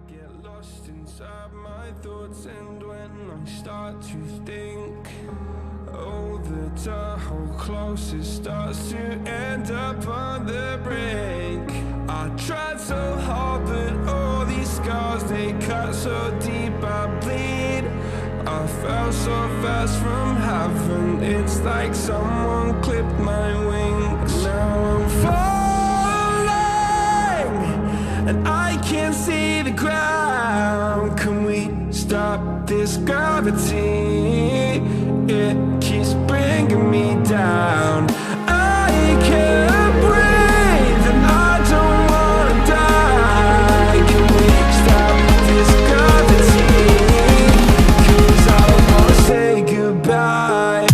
get lost inside my thoughts, and when I start to think, oh, the tunnel closer starts to end up on the brink. I tried so hard, but all these scars, they cut so deep I bleed. I fell so fast from heaven, it's like someone clipped my wings. Now I'm falling, and I can't see the ground. Can we stop this gravity? It keeps bringing me down. I can't breathe, and I don't wanna die. Can we stop this gravity? 'Cause I don't wanna say goodbye.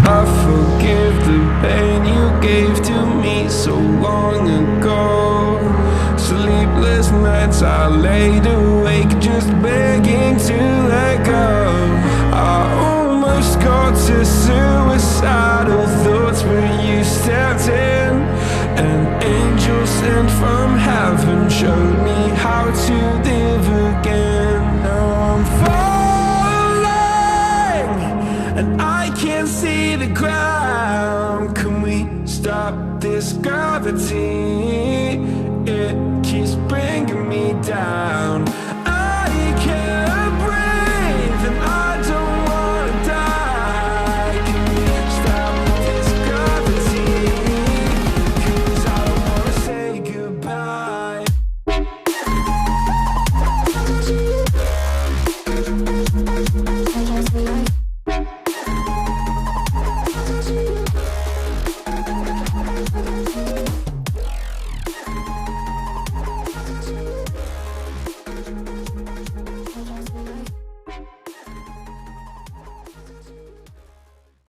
I forgive the pain you gave to me so long ago. Sleepless nights I laid awake just begging to let go. I almost got to suicidal thoughts, but you stepped in. An angel sent from heaven showed me how to live again. Now I'm falling, and I can't see the ground.